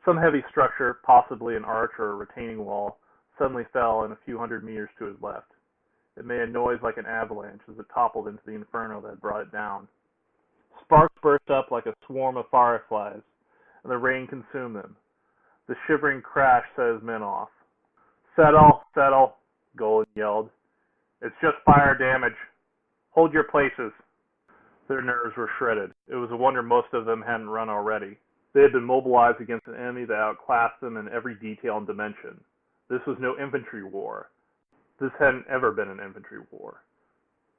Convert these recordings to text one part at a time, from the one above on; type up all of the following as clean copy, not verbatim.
Some heavy structure, possibly an arch or a retaining wall, suddenly fell and a few hundred meters to his left. It made a noise like an avalanche as it toppled into the inferno that had brought it down. Sparks burst up like a swarm of fireflies, and the rain consumed them. The shivering crash set his men off. "Settle, settle," Golan yelled. "It's just fire damage. Hold your places." Their nerves were shredded. It was a wonder most of them hadn't run already. They had been mobilized against an enemy that outclassed them in every detail and dimension. This was no infantry war. This hadn't ever been an infantry war.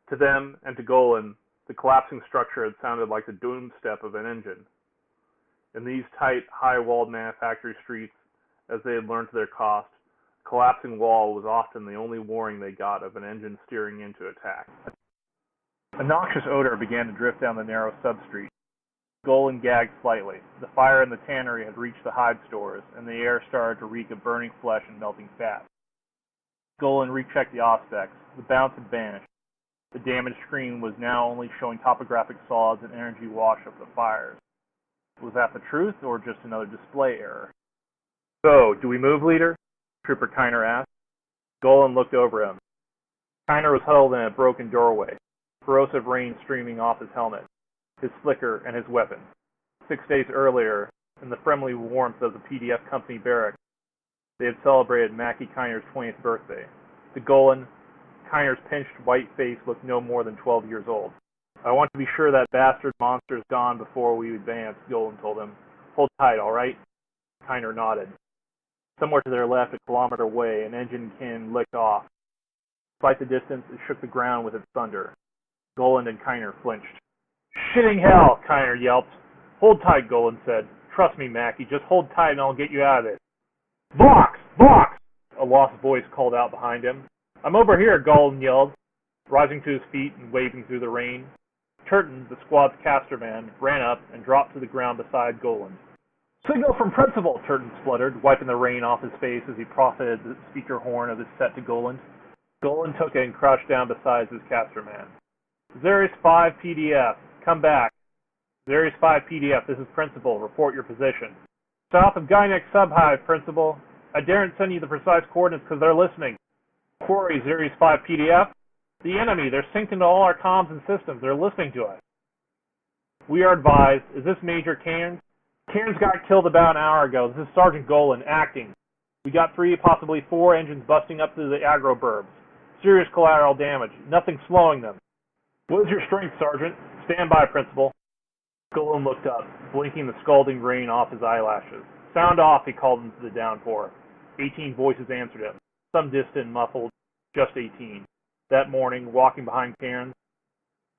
To them, and to Golan, the collapsing structure had sounded like the doomstep of an engine. In these tight, high-walled manufactory streets, as they had learned to their cost, a collapsing wall was often the only warning they got of an engine steering into attack. A noxious odor began to drift down the narrow substreet. Golan gagged slightly. The fire in the tannery had reached the hide stores, and the air started to reek of burning flesh and melting fat. Golan rechecked the auspex. The bounce had vanished. The damaged screen was now only showing topographic solids and energy wash of the fires. Was that the truth, or just another display error? "So, do we move, leader?" Trooper Kiner asked. Golan looked over him. Kiner was huddled in a broken doorway, corrosive rain streaming off his helmet, his slicker, and his weapon. 6 days earlier, in the friendly warmth of the PDF company barracks, they had celebrated Mackie Kiner's 20th birthday. To Golan, Kiner's pinched white face looked no more than 12 years old. "I want to be sure that bastard monster is gone before we advance," Golan told him. "Hold tight, all right?" Kiner nodded. Somewhere to their left, a kilometer away, an engine cannon licked off. Despite the distance, it shook the ground with its thunder. Golan and Kiner flinched. "Shitting hell!" Kiner yelped. "Hold tight," Golan said. "Trust me, Mackie. Just hold tight and I'll get you out of it." "Vox! Vox!" a lost voice called out behind him. "I'm over here," Golan yelled, rising to his feet and waving through the rain. Turton, the squad's caster man, ran up and dropped to the ground beside Golan. "Signal from Principal," Turton spluttered, wiping the rain off his face as he profited the speaker horn of his set to Golan. Golan took it and crouched down beside his caster man. "Xeris 5 PDF, come back." "Xeris 5 PDF, this is Principal. Report your position." "South of Gynek Subhive, Principal. I daren't send you the precise coordinates because they're listening." "Quarry, Xeris 5 PDF. The enemy, they're synced into all our comms and systems. They're listening to us." "We are advised. Is this Major Cairns?" "Cairns got killed about an hour ago. This is Sergeant Golan, acting. We got 3, possibly 4 engines busting up through the aggro-burbs. Serious collateral damage. Nothing slowing them." "What is your strength, Sergeant?" "Stand by, Principal." Golan looked up, blinking the scalding rain off his eyelashes. "Sound off," he called into the downpour. 18 voices answered him, some distant and muffled, just 18. That morning, walking behind Cairns,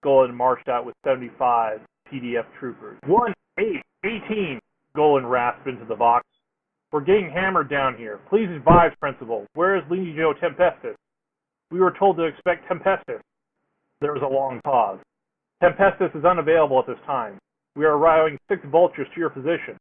Golan marched out with 75 PDF troopers. 18, Golan rasped into the Vox. "We're getting hammered down here. Please advise, Principal. Where is Legio Tempestus? We were told to expect Tempestus." There was a long pause. "Tempestus is unavailable at this time. We are arriving 6 vultures to your position.